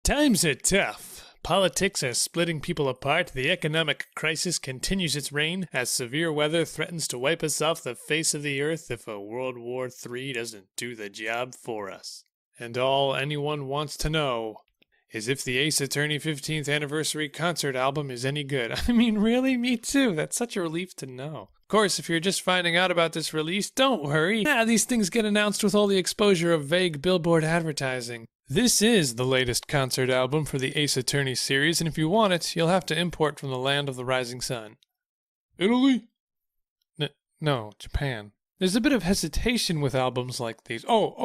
Times are tough. Politics are splitting people apart. The economic crisis continues its reign as severe weather threatens to wipe us off the face of the earth if a World War III doesn't do the job for us. And all anyone wants to know is if the Ace Attorney 15th Anniversary Concert album is any good. I mean, really? Me too. That's such a relief to know. Of course, if you're just finding out about this release, don't worry. These things get announced with all the exposure of vague billboard advertising. This is the latest concert album for the Ace Attorney series, and if you want it, you'll have to import from the land of the rising sun. Italy? No, Japan. There's a bit of hesitation with albums like these. I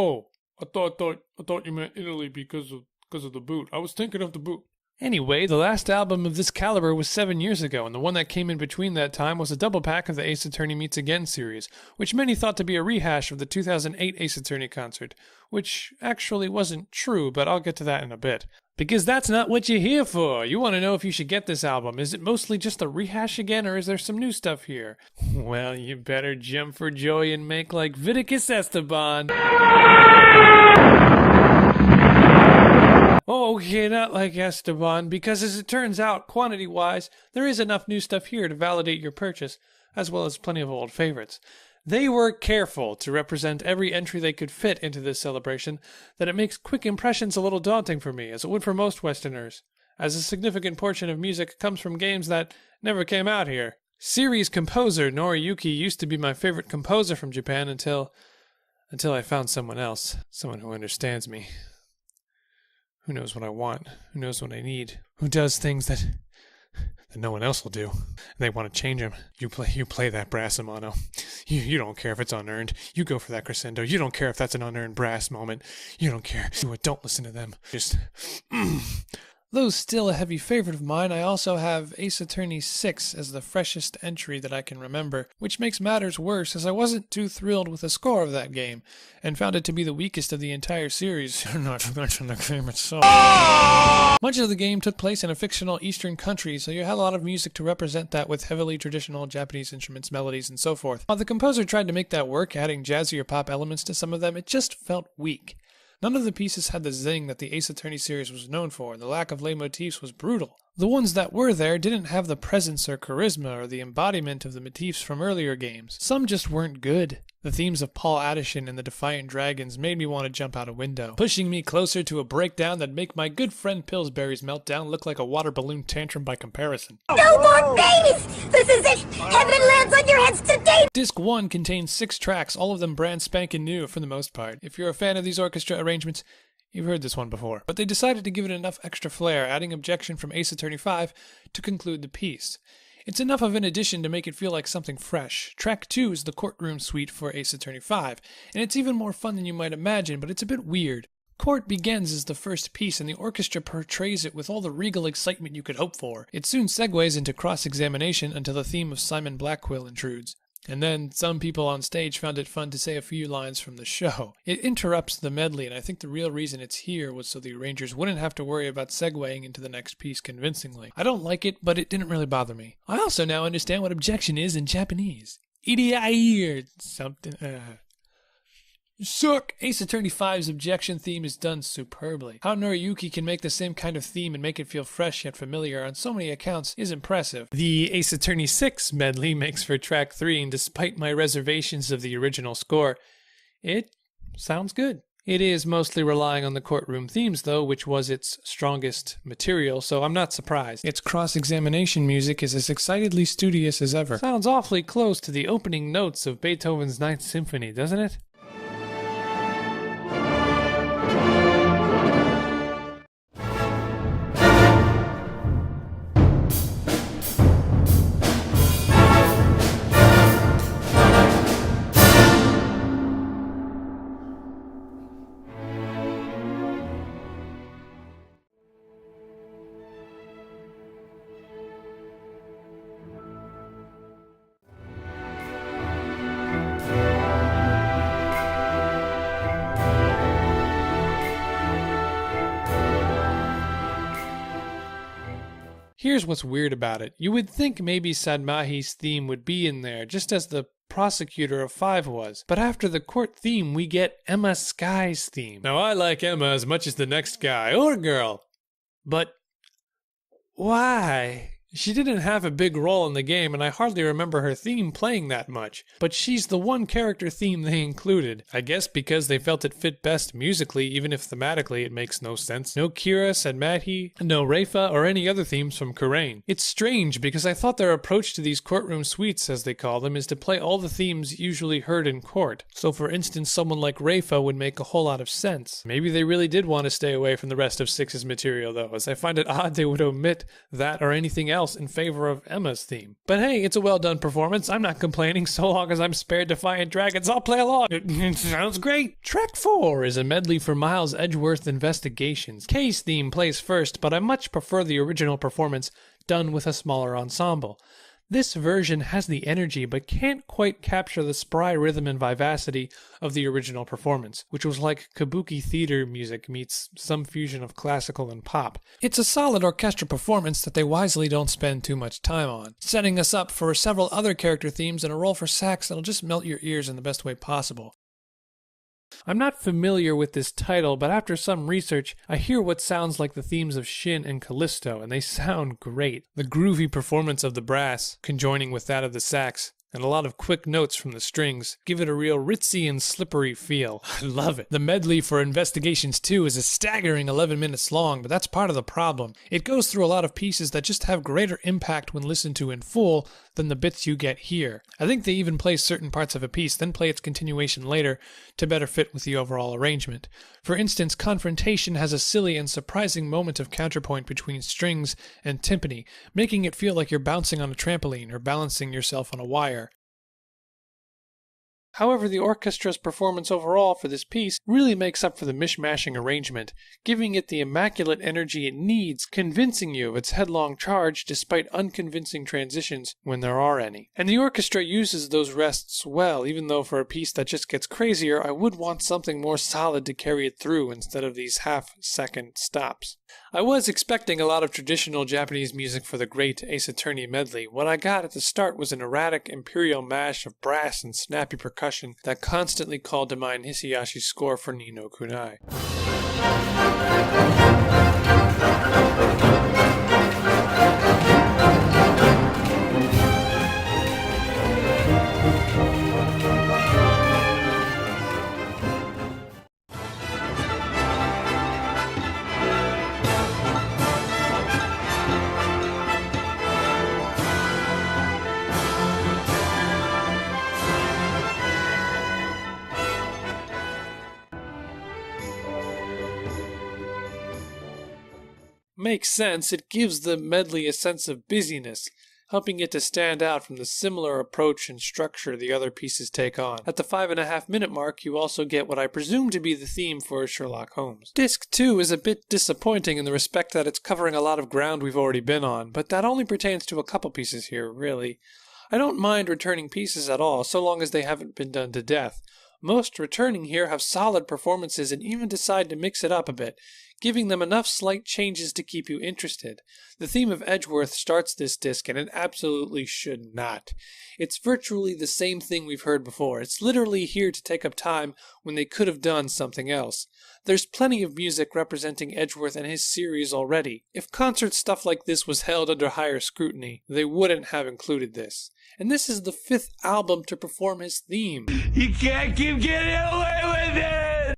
thought you meant Italy because of the boot. I was thinking of the boot. Anyway, the last album of this caliber was 7 years ago, and the one that came in between that time was a double pack of the Ace Attorney Meets Again series, which many thought to be a rehash of the 2008 Ace Attorney concert, which actually wasn't true, but I'll get to that in a bit. Because that's not what you're here for. You want to know if you should get this album. Is it mostly just a rehash again, or is there some new stuff here? Well, you better jump for joy and make like Viticus Esteban. Oh, okay, not like Esteban, because as it turns out, quantity-wise, there is enough new stuff here to validate your purchase, as well as plenty of old favorites. They were careful to represent every entry they could fit into this celebration, that it makes quick impressions a little daunting for me, as it would for most Westerners, as a significant portion of music comes from games that never came out here. Series composer Noriyuki used to be my favorite composer from Japan until I found someone else, someone who understands me. Who knows what I want? Who knows what I need? Who does things that no one else will do? And they want to change them. You play that brass mono. You don't care if it's unearned. You go for that crescendo. You don't care if that's an unearned brass moment. You don't care. Don't listen to them. Just Though still a heavy favorite of mine, I also have Ace Attorney 6 as the freshest entry that I can remember, which makes matters worse as I wasn't too thrilled with the score of that game, and found it to be the weakest of the entire series, not to mention the game itself. Much of the game took place in a fictional Eastern country, so you had a lot of music to represent that with heavily traditional Japanese instruments, melodies, and so forth. While the composer tried to make that work, adding jazzy or pop elements to some of them, it just felt weak. None of the pieces had the zing that the Ace Attorney series was known for, and the lack of leitmotifs was brutal. The ones that were there didn't have the presence or charisma or the embodiment of the motifs from earlier games. Some just weren't good. The themes of Paul Addison and the Defiant Dragons made me want to jump out a window, pushing me closer to a breakdown that'd make my good friend Pillsbury's meltdown look like a water balloon tantrum by comparison. No more babies! This is it! Heaven lands on your heads today! Disc 1 contains 6 tracks, all of them brand spanking new for the most part. If you're a fan of these orchestra arrangements, you've heard this one before. But they decided to give it enough extra flair, adding Objection from Ace Attorney 5 to conclude the piece. It's enough of an addition to make it feel like something fresh. Track 2 is the courtroom suite for Ace Attorney 5, and it's even more fun than you might imagine, but it's a bit weird. Court Begins is the first piece, and the orchestra portrays it with all the regal excitement you could hope for. It soon segues into cross-examination until the theme of Simon Blackquill intrudes. And then some people on stage found it fun to say a few lines from the show. It interrupts the medley, and I think the real reason it's here was so the arrangers wouldn't have to worry about segueing into the next piece convincingly. I don't like it, but it didn't really bother me. I also now understand what objection is in Japanese. Idi or something. Suck! Ace Attorney 5's objection theme is done superbly. How Noriyuki can make the same kind of theme and make it feel fresh yet familiar on so many accounts is impressive. The Ace Attorney 6 medley makes for track 3, and despite my reservations of the original score, it sounds good. It is mostly relying on the courtroom themes though, which was its strongest material, so I'm not surprised. Its cross-examination music is as excitedly studious as ever. Sounds awfully close to the opening notes of Beethoven's Ninth Symphony, doesn't it? Here's what's weird about it. You would think maybe Sadmahi's theme would be in there, just as the prosecutor of 5 was. But after the court theme, we get Emma Sky's theme. Now I like Emma as much as the next guy, or girl. But why? She didn't have a big role in the game, and I hardly remember her theme playing that much. But she's the one character theme they included. I guess because they felt it fit best musically, even if thematically it makes no sense. No Kira, Sadmahi, no Reifa, or any other themes from Kurain. It's strange, because I thought their approach to these courtroom suites, as they call them, is to play all the themes usually heard in court. So for instance, someone like Reifa would make a whole lot of sense. Maybe they really did want to stay away from the rest of 6's material, though, as I find it odd they would omit that or anything else in favor of Emma's theme. But hey, it's a well done performance. I'm not complaining so long as I'm spared Defiant Dragons. I'll play along. It sounds great. Track 4 is a medley for Miles Edgeworth Investigations. Kay's theme plays first, but I much prefer the original performance done with a smaller ensemble. This version has the energy but can't quite capture the spry rhythm and vivacity of the original performance, which was like kabuki theater music meets some fusion of classical and pop. It's a solid orchestra performance that they wisely don't spend too much time on, setting us up for several other character themes and a role for sax that'll just melt your ears in the best way possible. I'm not familiar with this title, but after some research, I hear what sounds like the themes of Shin and Callisto, and they sound great. The groovy performance of the brass, conjoining with that of the sax, and a lot of quick notes from the strings, give it a real ritzy and slippery feel. I love it. The medley for Investigations 2 is a staggering 11 minutes long, but that's part of the problem. It goes through a lot of pieces that just have greater impact when listened to in full than the bits you get here. I think they even play certain parts of a piece, then play its continuation later to better fit with the overall arrangement. For instance, Confrontation has a silly and surprising moment of counterpoint between strings and timpani, making it feel like you're bouncing on a trampoline or balancing yourself on a wire. However, the orchestra's performance overall for this piece really makes up for the mishmashing arrangement, giving it the immaculate energy it needs, convincing you of its headlong charge despite unconvincing transitions when there are any. And the orchestra uses those rests well, even though for a piece that just gets crazier, I would want something more solid to carry it through instead of these half-second stops. I was expecting a lot of traditional Japanese music for the great Ace Attorney medley. What I got at the start was an erratic imperial mash of brass and snappy percussion that constantly called to mind Hisayashi's score for Ni no Kunai. Makes sense. It gives the medley a sense of busyness, helping it to stand out from the similar approach and structure the other pieces take on. At the 5.5-minute mark, you also get what I presume to be the theme for Sherlock Holmes. Disc 2 is a bit disappointing in the respect that it's covering a lot of ground we've already been on, but that only pertains to a couple pieces here, really. I don't mind returning pieces at all, so long as they haven't been done to death. Most returning here have solid performances and even decide to mix it up a bit, giving them enough slight changes to keep you interested. The theme of Edgeworth starts this disc, and it absolutely should not. It's virtually the same thing we've heard before. It's literally here to take up time when they could have done something else. There's plenty of music representing Edgeworth and his series already. If concert stuff like this was held under higher scrutiny, they wouldn't have included this. And this is the 5th album to perform his theme. You can't keep getting away with it!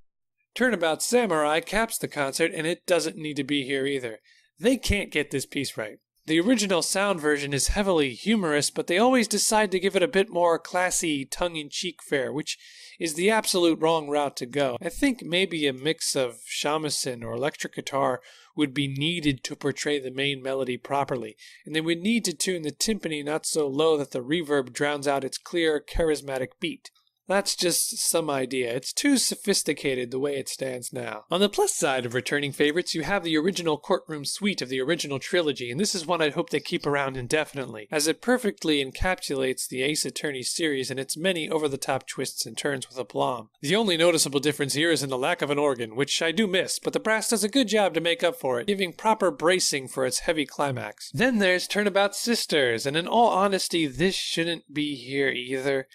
Turnabout Samurai caps the concert, and it doesn't need to be here either. They can't get this piece right. The original sound version is heavily humorous, but they always decide to give it a bit more classy, tongue-in-cheek fare, which is the absolute wrong route to go. I think maybe a mix of shamisen or electric guitar would be needed to portray the main melody properly, and they would need to tune the timpani not so low that the reverb drowns out its clear, charismatic beat. That's just some idea. It's too sophisticated the way it stands now. On the plus side of returning favorites, you have the original courtroom suite of the original trilogy, and this is one I'd hope they keep around indefinitely, as it perfectly encapsulates the Ace Attorney series and its many over-the-top twists and turns with aplomb. The only noticeable difference here is in the lack of an organ, which I do miss, but the brass does a good job to make up for it, giving proper bracing for its heavy climax. Then there's Turnabout Sisters, and in all honesty, this shouldn't be here either.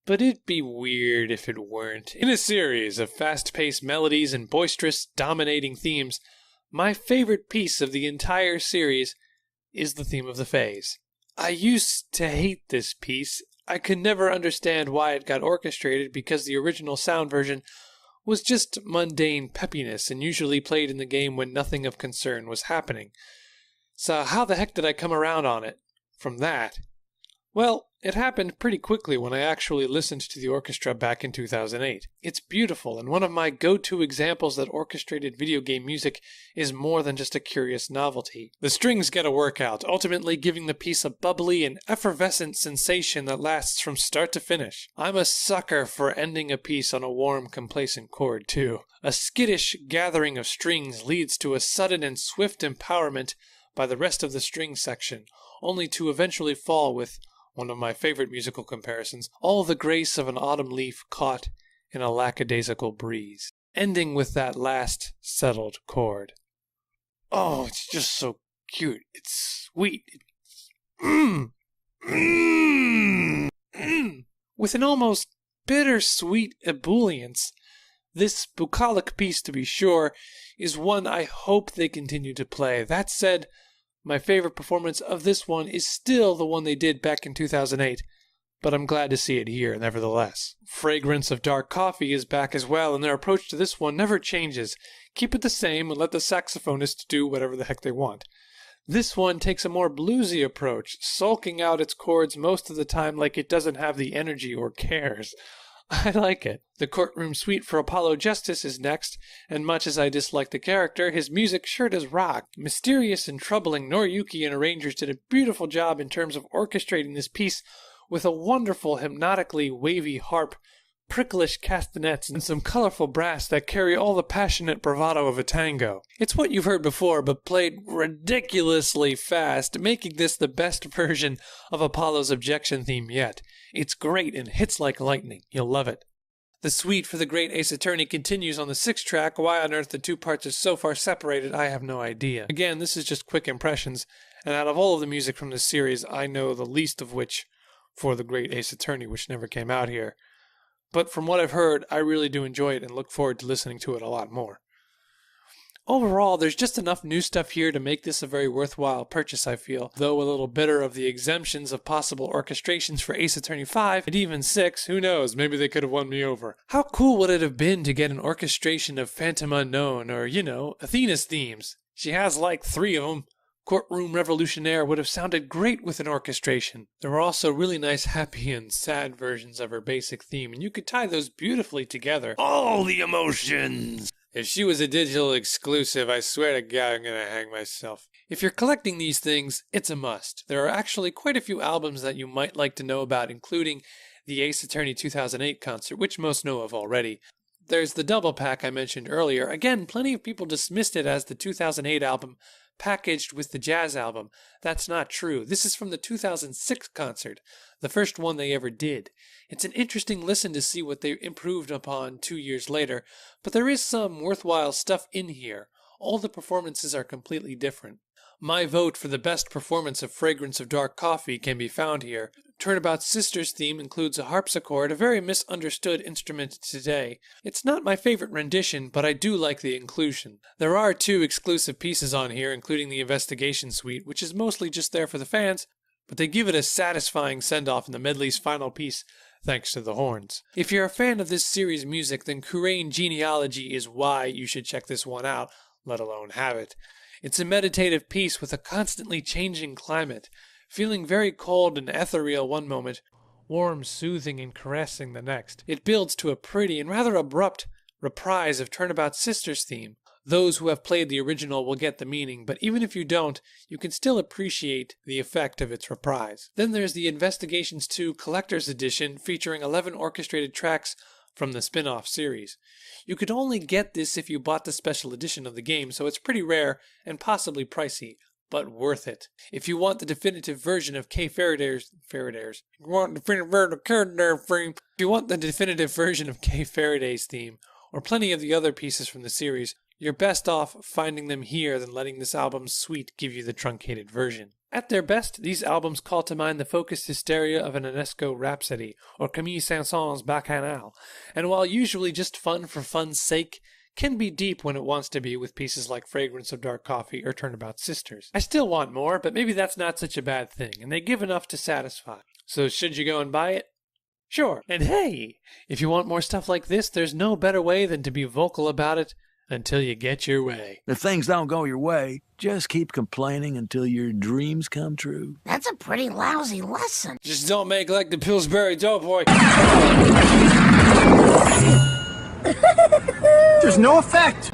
But it'd be weird if it weren't. In a series of fast-paced melodies and boisterous, dominating themes, My favorite piece of the entire series is the theme of the phase. I used to hate this piece. I could never understand why it got orchestrated because the original sound version was just mundane peppiness and usually played in the game when nothing of concern was happening. So how the heck did I come around on it from that? Well, it happened pretty quickly when I actually listened to the orchestra back in 2008. It's beautiful, and one of my go-to examples that orchestrated video game music is more than just a curious novelty. The strings get a workout, ultimately giving the piece a bubbly and effervescent sensation that lasts from start to finish. I'm a sucker for ending a piece on a warm, complacent chord, too. A skittish gathering of strings leads to a sudden and swift empowerment by the rest of the string section, only to eventually fall with one of my favorite musical comparisons, all the grace of an autumn leaf caught in a lackadaisical breeze, ending with that last settled chord. Oh, it's just so cute. It's sweet. With an almost bittersweet ebullience, this bucolic piece, to be sure, is one I hope they continue to play. That said, my favorite performance of this one is still the one they did back in 2008, but I'm glad to see it here nevertheless. Fragrance of Dark Coffee is back as well, and their approach to this one never changes. Keep it the same and let the saxophonists do whatever the heck they want. This one takes a more bluesy approach, sulking out its chords most of the time like it doesn't have the energy or cares. I like it. The courtroom suite for Apollo Justice is next, and much as I dislike the character, his music sure does rock. Mysterious and troubling, Noriyuki and arrangers did a beautiful job in terms of orchestrating this piece with a wonderful hypnotically wavy harp, pricklish castanets, and some colorful brass that carry all the passionate bravado of a tango. It's what you've heard before, but played ridiculously fast, making this the best version of Apollo's objection theme yet. It's great and hits like lightning. You'll love it. The suite for the Great Ace Attorney continues on the 6th track. Why on earth the two parts are so far separated, I have no idea. Again, this is just quick impressions, and out of all of the music from this series, I know the least of which for the Great Ace Attorney, which never came out here. But from what I've heard, I really do enjoy it and look forward to listening to it a lot more. Overall, there's just enough new stuff here to make this a very worthwhile purchase, I feel, though a little bitter of the exemptions of possible orchestrations for Ace Attorney 5 and even 6. Who knows, maybe they could have won me over. How cool would it have been to get an orchestration of Phantom Unknown or, Athena's themes? She has like 3 of them. Courtroom Revolutionnaire would have sounded great with an orchestration. There were also really nice happy and sad versions of her basic theme, and you could tie those beautifully together. All the emotions. If she was a digital exclusive, I swear to God I'm gonna hang myself. If you're collecting these things, it's a must. There are actually quite a few albums that you might like to know about, including the Ace Attorney 2008 concert, which most know of already. There's the double pack I mentioned earlier. Again, plenty of people dismissed it as the 2008 album packaged with the jazz album. That's not true. This is from the 2006 concert, the first one they ever did. It's an interesting listen to see what they improved upon 2 years later, but there is some worthwhile stuff in here. All the performances are completely different. My vote for the best performance of Fragrance of Dark Coffee can be found here. Turnabout Sisters' theme includes a harpsichord, a very misunderstood instrument today. It's not my favorite rendition, but I do like the inclusion. There are 2 exclusive pieces on here, including the Investigation Suite, which is mostly just there for the fans, but they give it a satisfying send-off in the medley's final piece, thanks to the horns. If you're a fan of this series' music, then Kurain Genealogy is why you should check this one out, let alone have it. It's a meditative piece with a constantly changing climate, feeling very cold and ethereal one moment, warm, soothing, and caressing the next. It builds to a pretty and rather abrupt reprise of Turnabout Sisters' theme. Those who have played the original will get the meaning, but even if you don't, you can still appreciate the effect of its reprise. Then there's the Investigations 2 Collector's Edition, featuring 11 orchestrated tracks from the spin-off series. You could only get this if you bought the special edition of the game, so it's pretty rare and possibly pricey, but worth it. If you want the definitive version of Kay Faraday's theme, or plenty of the other pieces from the series, you're best off finding them here than letting this album's suite give you the truncated version. At their best, these albums call to mind the focused hysteria of an Ionesco Rhapsody or Camille Saint-Saëns' Bacchanal, and while usually just fun for fun's sake, can be deep when it wants to be with pieces like Fragrance of Dark Coffee or Turnabout Sisters. I still want more, but maybe that's not such a bad thing, and they give enough to satisfy. So should you go and buy it? Sure. And hey, if you want more stuff like this, there's no better way than to be vocal about it until you get your way. If things don't go your way, just keep complaining until your dreams come true. That's a pretty lousy lesson. Just don't make like the Pillsbury Doughboy. There's no effect.